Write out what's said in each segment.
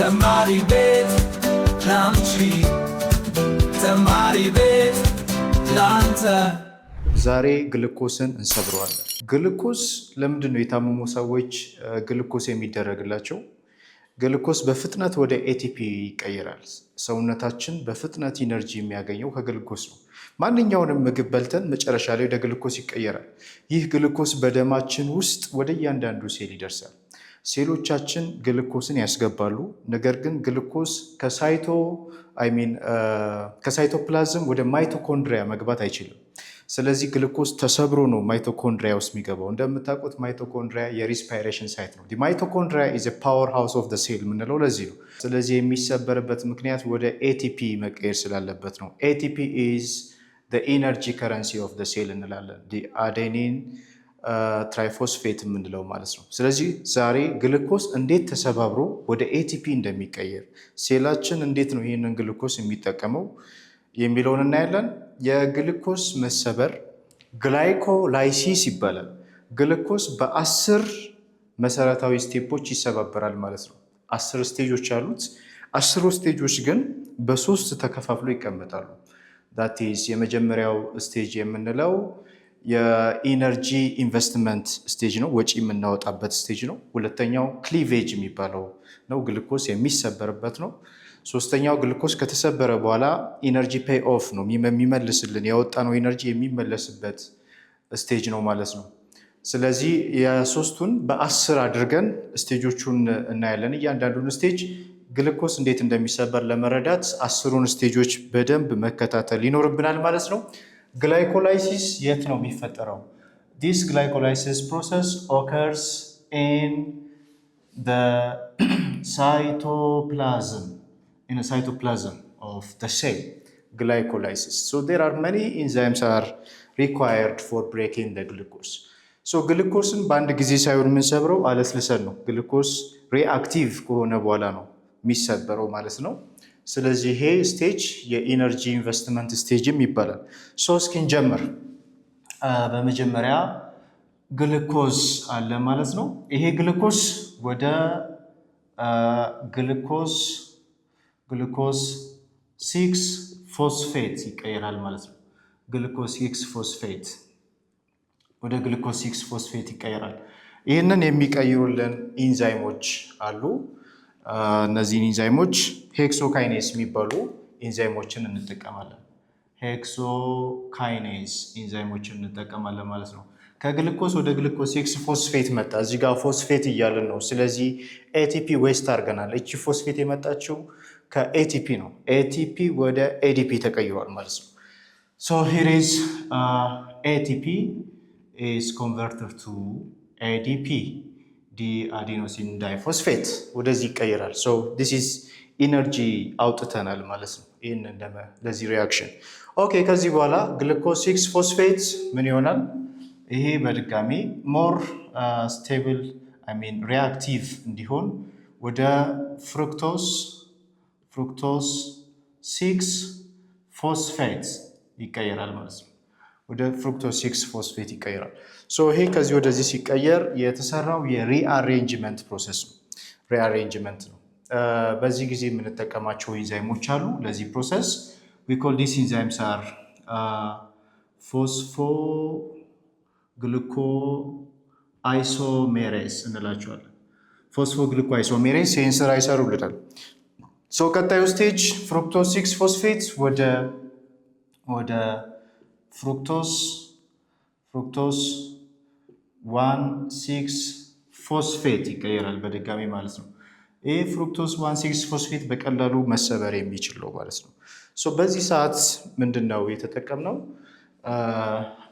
ተማሪ ቤት ላንቺ ተማሪ ቤት ላንተ። ዛሬ ግሉኮስን እንሰብረዋለን። ግሉኮስ ለምንድን ነው የታመሙ ሰዎች ግሉኮስ የሚደረግላቸው? ግሉኮስ በፍጥነት ወደ ኤቲፒ ይቀየራል። ሰውነታችን በፍጥነት ኢነርጂ የሚያገኘው ከግሉኮስ ነው። ማንኛውንም ምግብ በልተን መጨረሻ ላይ ወደ ግሉኮስ ይቀየራል። ይህ ግሉኮስ በደማችን ውስጥ ወደ እያንዳንዱ ሴል ይደርሳል። ሴሎቻችን ግሉኮስን ያስገባሉ። ነገር ግን ግሉኮስ ከሳይቶፕላዝም ወደ ማይቶኮንድሪያ መግባት አይችልም። ስለዚህ ግሉኮስ ተሰብሮ ነው ማይቶኮንድሪያ ውስጥ የሚገባው። እንደምታውቁት ማይቶኮንድሪያ የሪስፓይሬሽን ሳይት ነው። ማይቶኮንድሪያ ኢዝ ፓወር ሃውስ ኦፍ ሴል የምንለው ለዚህ ነው። ስለዚህ የሚሰበርበት ምክንያት ወደ ኤቲፒ መቀየር ስላለበት ነው። ኤቲፒ ኢዝ ኢነርጂ ከረንሲ ኦፍ ሴል እንላለን። አዴኒን ትራይፎስፌት የምንለው ማለት ነው። ስለዚህ ዛሬ ግሉኮስ እንዴት ተሰባብሮ ወደ ኤቲፒ እንደሚቀየር፣ ሴላችን እንዴት ነው ይህንን ግሉኮስ የሚጠቀመው የሚለውን እናያለን። የግሉኮስ መሰበር ግላይኮላይሲስ ይባላል። ግሉኮስ በ10 መሰረታዊ ስቴፖች ይሰባበራል ማለት ነው። 10 ስቴጆች አሉት። 10 ስቴጆች ግን በ3 ተከፋፍሎ ይቀመጣሉ። ዳትስ የመጀመሪያው ስቴጅ የምንለው የኢነርጂ ኢንቨስትመንት ስቴጅ ነው፣ ወጪ የምናወጣበት ስቴጅ ነው። ሁለተኛው ክሊቬጅ የሚባለው ነው፣ ግሉኮስ የሚሰበርበት ነው። ሶስተኛው ግሉኮስ ከተሰበረ በኋላ ኢነርጂ ፔይ ኦፍ ነው፣ የሚመልስልን ያወጣነው ኢነርጂ የሚመለስበት ስቴጅ ነው ማለት ነው። ስለዚህ የሶስቱን በ10 አድርገን ስቴጆቹን እናያለን። እያንዳንዱን ስቴጅ ግሉኮስ እንዴት እንደሚሰበር ለመረዳት 10ሩን ስቴጆች በደንብ መከታተል ይኖርብናል ማለት ነው። ግላይኮላይሲስ የት ነው የሚፈጠረው? This glycolysis process occurs in the cytoplasm of the cell. Glycolysis. So there are many enzymes are required for breaking the glucose. So ግሉኮስን በአንድ ጊዜ ሳይሆን የምንሰብረው አለስልሰን ነው። ግሉኮስ ሪአክቲቭ ከሆነ በኋላ ነው የሚሰበረው ማለት ነው። ስለዚህ ይሄ ስቴጅ የኢነርጂ ኢንቨስትመንት ስቴጅም ይባላል። እስኪን ጀምር። በመጀመሪያ ግሉኮስ አለ ማለት ነው። ይሄ ግሉኮስ ወደ ግሉኮስ 6 ፎስፌት ይቀየራል ማለት ነው። ግሉኮስ 6 ፎስፌት ወደ ግሉኮስ 6 ፎስፌት ይቀየራል። ይህንን የሚቀይሩልን ኢንዛይሞች አሉ። እነዚህን ኢንዛይሞች ሄክሶካይኔስ የሚባሉ ኢንዛይሞችን እንጠቀማለን። ሄክሶካይኔስ ኢንዛይሞችን እንጠቀማለን ማለት ነው። ከግሉኮስ ወደ ግሉኮስ 6 ፎስፌት መጣ። እዚህ ጋር ፎስፌት እያልን ነው። ስለዚህ ኤቲፒ ዌስት አድርገናል። እቺ ፎስፌት የመጣችው ከኤቲፒ ነው። ኤቲፒ ወደ ኤዲፒ ተቀይሯል ማለት ነው። ሶ ሂር ኢዝ ኤቲፒ ኢዝ ኮንቨርትድ ቱ ኤዲፒ ዲአዲኖሲን ዳይፎስፌት ወደዚህ ይቀየራል። ሶ ዲስ ኢዝ ኢነርጂ አውጥተናል ማለት ነው። ይህን ለዚህ ሪያክሽን ኦኬ። ከዚህ በኋላ ግሉኮስ 6 ፎስፌት ምን ይሆናል? ይሄ በድጋሚ ሞር ስቴብል ሪአክቲቭ እንዲሆን ወደ ፍሩክቶስ 6 ፎስፌት ይቀየራል ማለት ነው። ወደ ፍሩክቶስ 6 ፎስፌት ይቀየራል። ሶ ይሄ ከዚህ ወደዚህ ሲቀየር የተሰራው የሪአሬንጅመንት ፕሮሰስ ነው። ሪአሬንጅመንት ነው። በዚህ ጊዜ የምንጠቀማቸው ኢንዛይሞች አሉ ለዚህ ፕሮሰስ። ዊ ኮል ዲስ ኢንዛይምስ አር ፎስፎግሉኮአይሶሜሬስ እንላቸዋለን። ፎስፎግሉኮአይሶሜሬስ ይህን ስራ ይሰሩልናል። ሶ ቀጣዩ ስቴጅ ፍሩክቶስ 6 ፎስፌት ወደ ፍሩክቶስ 1,6 ፎስፌት ይቀየራል በድጋሚ ማለት ነው። ይህ ፍሩክቶስ 1,6 ፎስፌት በቀላሉ መሰበር የሚችል ነው ማለት ነው። በዚህ ሰዓት ምንድን ነው የተጠቀምነው?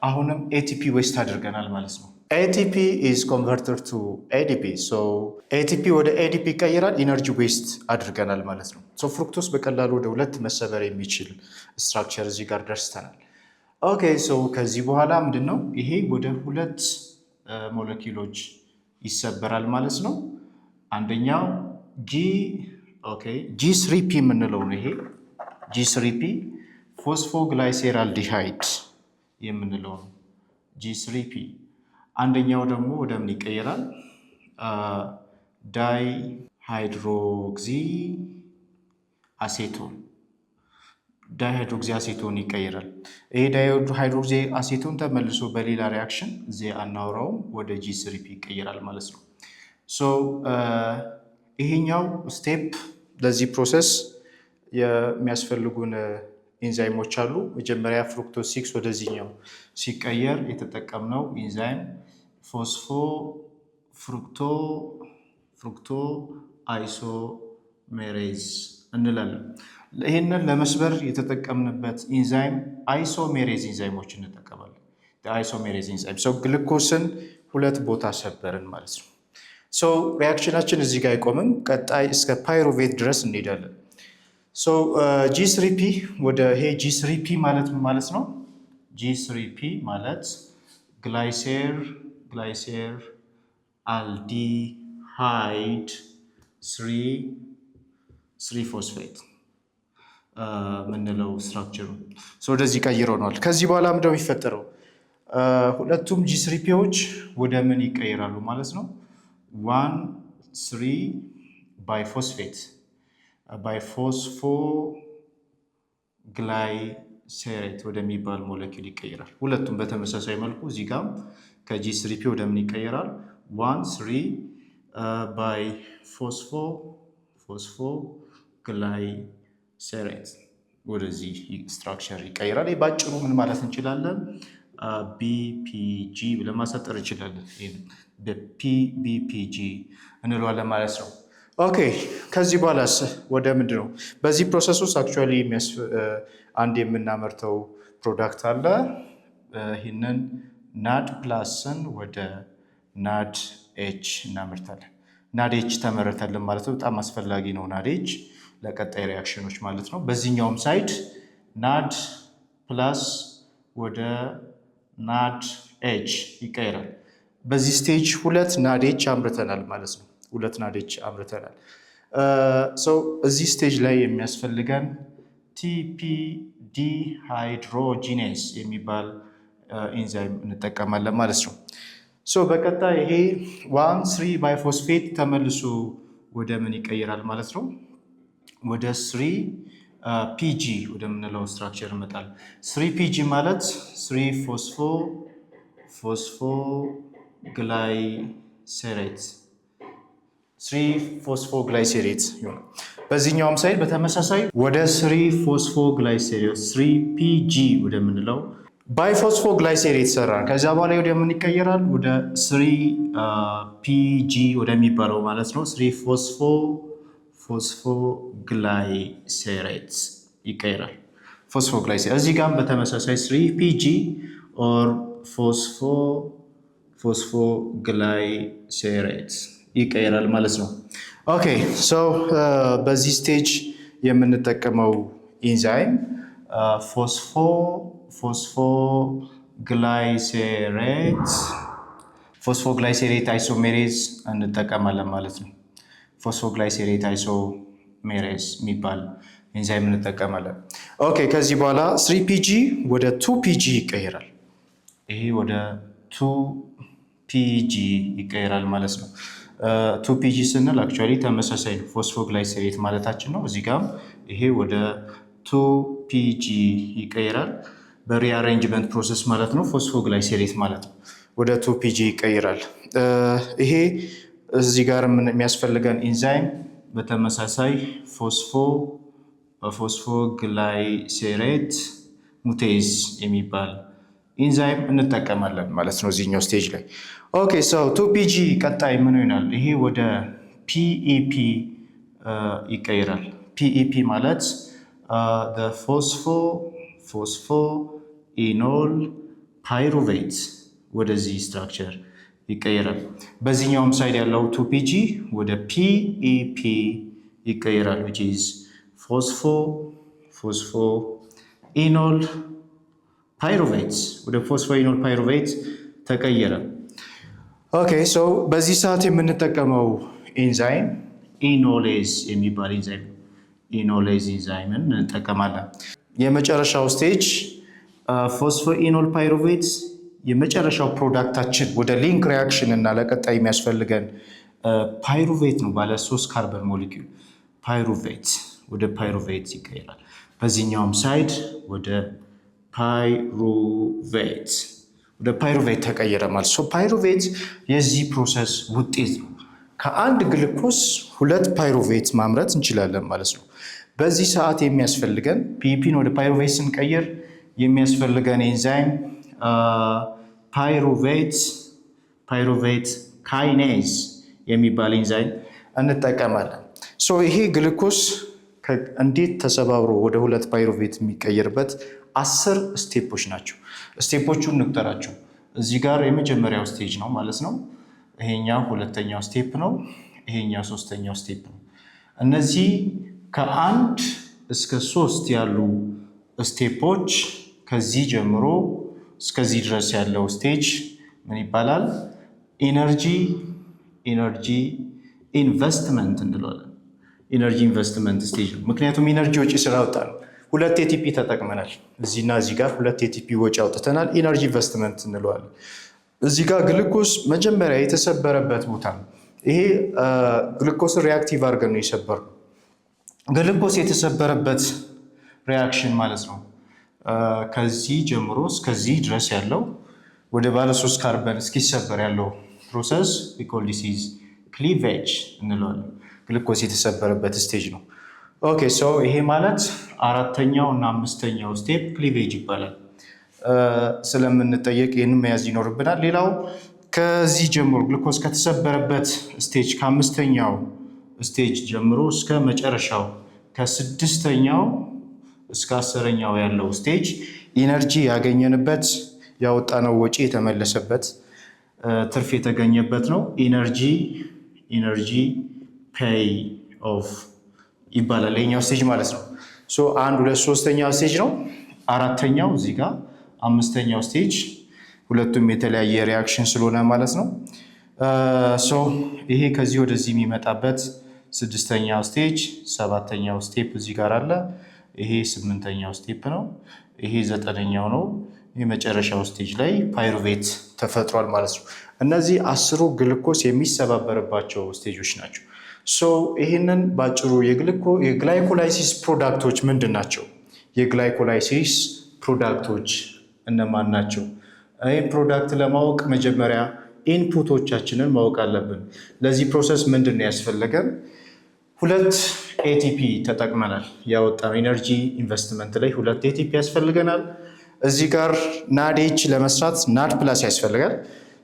አሁንም ኤቲፒ ዌስት አድርገናል ማለት ነው። ኤቲፒ ኢዝ ኮንቨርትድ ቱ ኤዲፒ። ኤቲፒ ወደ ኤዲፒ ይቀየራል። ኢነርጂ ዌስት አድርገናል ማለት ነው። ፍሩክቶስ በቀላሉ ወደ 2 መሰበር የሚችል ስትራክቸር እዚህ ጋር ደርስተናል። ኦኬ ከዚህ በኋላ ምንድን ነው ይሄ ወደ 2 ሞለኪውሎች ይሰበራል ማለት ነው። አንደኛው G3P የምንለው ነው። ይሄ G3P ፎስፎግላይሴራልዲሃይድ የምንለው ነው G3P። አንደኛው ደግሞ ወደ ምን ይቀየራል? ዳይ ሃይድሮክሲ አሴቶን ዳይሃይድሮክሲ አሴቶን ይቀየራል። ይሄ ዳይሃይድሮክሲ አሴቶን ተመልሶ በሌላ ሪያክሽን እዚህ አናውራውም ወደ G3P ይቀየራል ማለት ነው። ሶ ይሄኛው ስቴፕ ለዚህ ፕሮሰስ የሚያስፈልጉን ኢንዛይሞች አሉ። መጀመሪያ ፍሩክቶዝ 6 ወደዚህኛው ሲቀየር የተጠቀምነው ኢንዛይም ፍሩክቶ አይሶሜሬዝ እንላለን። ይህንን ለመስበር የተጠቀምንበት ኢንዛይም አይሶሜሬዝ ኢንዛይሞች እንጠቀማለን። አይሶሜሬዝ ኢንዛይም ሰው ግሉኮስን ሁለት ቦታ ሰበርን ማለት ነው። ሶ ሪያክሽናችን እዚህ ጋር አይቆምም። ቀጣይ እስከ ፓይሩቬት ድረስ እንሄዳለን። ሶ G3P ወደ ይሄ G3P ማለት ምን ማለት ነው? G3P ማለት ግላይሴር አልዲሃይድ 3 ፎስፌት ምንለው ስትራክቸሩ ወደዚህ ቀይረነዋል። ከዚህ በኋላ ምንድነው የሚፈጠረው? ሁለቱም G3Pዎች ወደ ምን ይቀየራሉ ማለት ነው? 1,3 ባይፎስፌት ባይፎስፎግላይሴሬት ወደሚባል ሞለኪውል ይቀየራል። ሁለቱም በተመሳሳይ መልኩ እዚህ ጋር ከG3P ወደ ምን ይቀየራል? 1,3 ባይፎስፎግላይሴሬት ወደዚህ ስትራክቸር ይቀየራል። ይህ ባጭሩ ምን ማለት እንችላለን? BPG ብለን ማሳጠር እንችላለን። BPG እንለዋለን ማለት ነው። ኦኬ ከዚህ በኋላስ ወደ ምንድን ነው? በዚህ ፕሮሰስ ውስጥ አክቹዋሊ አንድ የምናመርተው ፕሮዳክት አለ። ይህንን ናድ ፕላስን ወደ ናድ ኤች እናመርታለን። ናድ ኤች ተመረተልን ማለት ነው። በጣም አስፈላጊ ነው ናድ ኤች ለቀጣይ ሪያክሽኖች ማለት ነው። በዚህኛውም ሳይድ ናድ ፕላስ ወደ ናድ ኤች ይቀይራል። በዚህ ስቴጅ ሁለት ናድ ኤች አምርተናል ማለት ነው። ሁለት ናድ ኤች አምርተናል። እዚህ ስቴጅ ላይ የሚያስፈልገን ቲፒዲ ሃይድሮጂኔዝ የሚባል ኢንዛይም እንጠቀማለን ማለት ነው። በቀጣይ ይሄ 1,3 ባይፎስፌት ተመልሶ ወደ ምን ይቀይራል ማለት ነው? ወደ 3PG ወደምንለው ስትራክቸር ይመጣል። 3PG ማለት 3 ፎስፎግላይሴሬት ይሆናል። በዚህኛውም ሳይድ በተመሳሳይ ወደ 3 3PG ወደምንለው ባይፎስፎግላይሴሬት ሰራን። ከዚያ በኋላ ወደ ምን ይቀየራል? ወደ 3PG ወደሚባለው ማለት ነው 3 ፎስፎግላይሴሬት ይቀየራል። ፎስፎግላይሴሬት እዚህ ጋር በተመሳሳይ 3PG ኦር ፎስፎግላይሴሬት ይቀየራል ማለት ነው። ኦኬ በዚህ ስቴጅ የምንጠቀመው ኢንዛይም ፎስፎግላይሴሬት አይሶሜሬዝ እንጠቀማለን ማለት ነው። ፎስፎግላይሴሬት አይሶሜሬዝ የሚባል ኢንዛይም እንጠቀማለን። ኦኬ ከዚህ በኋላ 3PG ወደ 2PG ይቀየራል። ይሄ ወደ 2PG ይቀየራል ማለት ነው። 2PG ስንል አክቹዋሊ ተመሳሳይ ነው፣ ፎስፎግላይሴሬት ማለታችን ነው። እዚህ ጋር ይሄ ወደ 2PG ይቀየራል። በሪአሬንጅመንት ፕሮሰስ ማለት ነው። ፎስፎግላይሴሬት ማለት ነው። ወደ 2PG ይቀይራል። ይሄ እዚህ ጋር የሚያስፈልገን ኢንዛይም በተመሳሳይ ፎስፎግላይሴሬት ሙቴዝ የሚባል ኢንዛይም እንጠቀማለን ማለት ነው እዚህኛው ስቴጅ ላይ። ኦኬ 2PG ቀጣይ ምን ይሆናል? ይሄ ወደ PEP ይቀይራል። PEP ማለት ፎስፎኢኖል ፓይሩቬት ወደዚህ ስትራክቸር ይቀየራል። በዚህኛውም ሳይድ ያለው 2PG ወደ PEP ይቀየራል which is ፎስፎኢኖል ፓይሩቬት ወደ ፎስፎኢኖል ፓይሩቬት ተቀየረ። ኦኬ በዚህ ሰዓት የምንጠቀመው ኢንዛይም ኢኖሌዝ የሚባል ኢኖሌዝ ኢንዛይምን እንጠቀማለን። የመጨረሻው ስቴጅ ፎስፎኢኖል ፓይሩቬት የመጨረሻው ፕሮዳክታችን ወደ ሊንክ ሪያክሽን እና ለቀጣይ የሚያስፈልገን ፓይሩቬት ነው ባለ 3 ካርበን ሞሊኪዩል ፓይሩቬት ወደ ፓይሩቬት ይቀየራል። በዚህኛውም ሳይድ ወደ ፓይሩቬት ተቀየረ ማለት ነው። ፓይሩቬት የዚህ ፕሮሰስ ውጤት ነው። ከአንድ ግልኮስ 2 ፓይሩቬት ማምረት እንችላለን ማለት ነው። በዚህ ሰዓት የሚያስፈልገን ፒፒን ወደ ፓይሩቬት ስንቀይር የሚያስፈልገን ኤንዛይም ፓይሩቬት ካይኔዝ የሚባል ኤንዛይም እንጠቀማለን። ይሄ ግልኮስ እንዴት ተሰባብሮ ወደ 2 ፓይሩቬት የሚቀየርበት 10 ስቴፖች ናቸው። ስቴፖቹን እንቁጠራቸው። እዚህ ጋር የመጀመሪያው ስቴጅ ነው ማለት ነው። ይሄኛው ሁለተኛው ስቴፕ ነው። ይሄኛው ሶስተኛው ስቴፕ ነው። እነዚህ ከ1 እስከ 3 ያሉ ስቴፖች ከዚህ ጀምሮ እስከዚህ ድረስ ያለው ስቴጅ ምን ይባላል? ኢነርጂ ኢንቨስትመንት እንለዋለን። ኢነርጂ ኢንቨስትመንት ስቴጅ ነው። ምክንያቱም ኢነርጂ ወጪ ስላወጣ ነው። 2 ኤቲፒ ተጠቅመናል። እዚህና እዚህ ጋር 2 ኤቲፒ ወጪ አውጥተናል። ኢነርጂ ኢንቨስትመንት እንለዋለን። እዚህ ጋር ግልኮስ መጀመሪያ የተሰበረበት ቦታ ነው። ይሄ ግልኮስ ሪያክቲቭ አድርገን ነው የሰበርነው። ግልኮስ የተሰበረበት ሪያክሽን ማለት ነው ከዚህ ጀምሮ እስከዚህ ድረስ ያለው ወደ ባለ 3 ካርበን እስኪሰበር ያለው ፕሮሰስ ዲስ ክሊቬጅ እንለዋለን። ግልኮስ የተሰበረበት ስቴጅ ነው። ኦኬ ይሄ ማለት 4ኛው እና 5ኛው ስቴፕ ክሊቬጅ ይባላል። ስለምንጠየቅ ይህንን መያዝ ይኖርብናል። ሌላው ከዚህ ጀምሮ ግልኮስ ከተሰበረበት ስቴጅ ከ5ኛው ስቴጅ ጀምሮ እስከ መጨረሻው ከ6ኛው እስከ 10ኛው ያለው ስቴጅ ኢነርጂ ያገኘንበት ያወጣነው ወጪ የተመለሰበት ትርፍ የተገኘበት ነው። ኢነርጂ ፔይ ኦፍ ይባላል ይሄኛው ስቴጅ ማለት ነው። 1 2 3ኛው ስቴጅ ነው። 4ኛው እዚህ ጋር 5ኛው ስቴጅ ሁለቱም የተለያየ ሪያክሽን ስለሆነ ማለት ነው። ይሄ ከዚህ ወደዚህ የሚመጣበት 6ኛው ስቴጅ 7ኛው ስቴፕ እዚህ ጋር አለ። ይሄ 8ኛው ስቴፕ ነው። ይሄ 9ኛው ነው። የመጨረሻው ስቴጅ ላይ ፓይሩቬት ተፈጥሯል ማለት ነው። እነዚህ 10ሩ ግልኮስ የሚሰባበርባቸው ስቴጆች ናቸው። ይህንን ባጭሩ የግላይኮላይሲስ ፕሮዳክቶች ምንድን ናቸው? የግላይኮላይሲስ ፕሮዳክቶች እነማን ናቸው? ይህን ፕሮዳክት ለማወቅ መጀመሪያ ኢንፑቶቻችንን ማወቅ አለብን። ለዚህ ፕሮሰስ ምንድን ነው ያስፈለገን? 2 ኤቲፒ ተጠቅመናል። ያወጣነው ኢነርጂ ኢንቨስትመንት ላይ 2 ኤቲፒ ያስፈልገናል። እዚህ ጋር ናድኤች ለመስራት ናድ ፕላስ ያስፈልጋል።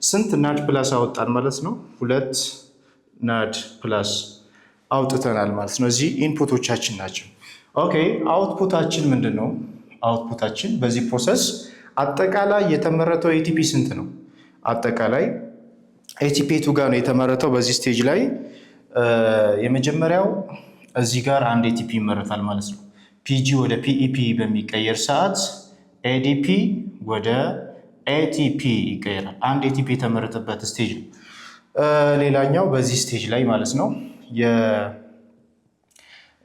ስንት ናድ ፕላስ አወጣን ማለት ነው? 2 ናድ ፕላስ አውጥተናል ማለት ነው። እዚህ ኢንፑቶቻችን ናቸው። ኦኬ አውትፑታችን ምንድን ነው? አውትፑታችን በዚህ ፕሮሰስ አጠቃላይ የተመረተው ኤቲፒ ስንት ነው? አጠቃላይ ኤቲፒ ቱ ጋር ነው የተመረተው በዚህ ስቴጅ ላይ። የመጀመሪያው እዚህ ጋር 1 ኤቲፒ ይመረታል ማለት ነው። ፒጂ ወደ ፒኢፒ በሚቀየር ሰዓት ኤዲፒ ወደ ኤቲፒ ይቀየራል። 1 ኤቲፒ የተመረተበት ስቴጅ ነው። ሌላኛው በዚህ ስቴጅ ላይ ማለት ነው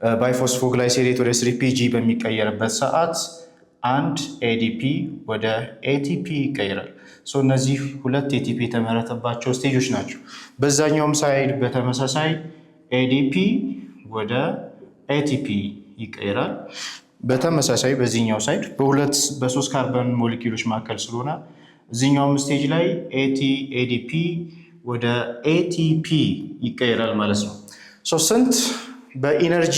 የባይፎስፎግላይሴሬት ወደ 3ፒጂ በሚቀየርበት ሰዓት 1 ኤዲፒ ወደ ኤቲፒ ይቀየራል። እነዚህ 2 ኤቲፒ የተመረተባቸው ስቴጆች ናቸው። በዛኛውም ሳይድ በተመሳሳይ ኤዲፒ ወደ ኤቲፒ ይቀየራል። በተመሳሳይ በዚህኛው ሳይድ በ3 ካርበን ሞለኪውሎች መካከል ስለሆነ እዚህኛውም ስቴጅ ላይ ኤዲፒ ወደ ኤቲፒ ይቀየራል ማለት ነው። ስንት በኢነርጂ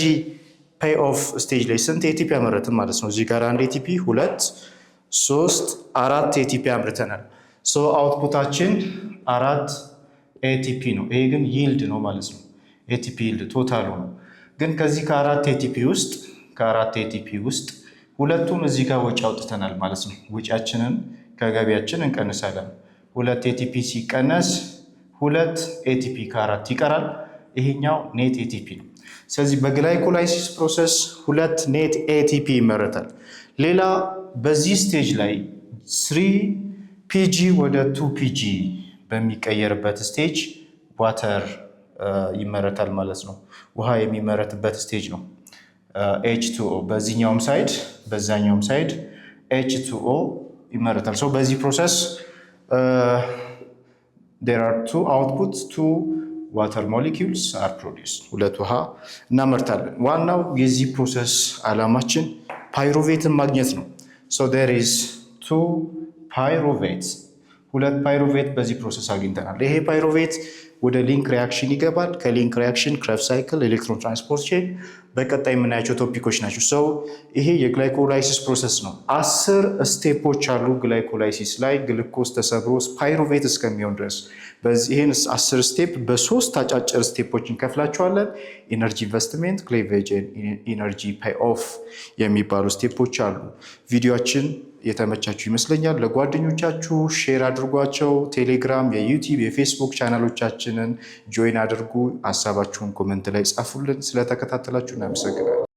ፔይ ኦፍ ስቴጅ ላይ ስንት ኤቲፒ አመረትን ማለት ነው? እዚህ ጋር 1 ኤቲፒ 2 3 4 ኤቲፒ አምርተናል። አውትፑታችን 4 ኤቲፒ ነው። ይሄ ግን ይልድ ነው ማለት ነው። ኤቲፒ ይልድ ቶታሉ ነው። ግን ከዚህ ከ4 ኤቲፒ ውስጥ ሁለቱን እዚህ ጋር ወጪ አውጥተናል ማለት ነው። ወጪያችንን ከገቢያችን እንቀንሳለን። 2 ኤቲፒ ሲቀነስ 2 ኤቲፒ ከ4 ይቀራል። ይሄኛው ኔት ኤቲፒ ነው። ስለዚህ በግላይኮላይሲስ ፕሮሰስ 2 ኔት ኤቲፒ ይመረታል። ሌላ በዚህ ስቴጅ ላይ 3ፒጂ ወደ 2ፒጂ በሚቀየርበት ስቴጅ ዋተር ይመረታል ማለት ነው። ውሃ የሚመረትበት ስቴጅ ነው። H2O በዚህኛውም ሳይድ በዛኛውም ሳይድ H2O ይመረታል። በዚህ ፕሮሰስ there are 2 outputs 2 ዋተር ሞሊኪውልስ አር ፕሮዲውስድ፣ ሁለት ውሃ እናመርታለን። ዋናው የዚህ ፕሮሰስ ዓላማችን ፓይሮቬትን ማግኘት ነው። ሶ ዜር ኢዝ 2 ፓይሮቬትስ፣ ሁለት ፓይሮቬት በዚህ ፕሮሰስ አግኝተናል። ይሄ ፓይሮቬት ወደ ሊንክ ሪያክሽን ይገባል። ከሊንክ ሪያክሽን ክሬብስ ሳይክል፣ ኤሌክትሮን ትራንስፖርት ቼን በቀጣይ የምናያቸው ቶፒኮች ናቸው። ሰው ይሄ የግላይኮላይሲስ ፕሮሰስ ነው። 10 ስቴፖች አሉ ግላይኮላይሲስ ላይ ግልኮስ ተሰብሮ ፓይሮቬት እስከሚሆን ድረስ። ይህን 10 ስቴፕ በ3 አጫጭር ስቴፖች እንከፍላቸዋለን። ኢነርጂ ኢንቨስትሜንት፣ ክሌቬጅ፣ ኢነርጂ ፔይ ኦፍ የሚባሉ ስቴፖች አሉ። ቪዲዮችን የተመቻችሁ ይመስለኛል። ለጓደኞቻችሁ ሼር አድርጓቸው። ቴሌግራም፣ የዩቲዩብ፣ የፌስቡክ ቻናሎቻችንን ጆይን አድርጉ። ሀሳባችሁን ኮመንት ላይ ጻፉልን። ስለተከታተላችሁ እናመሰግናለን።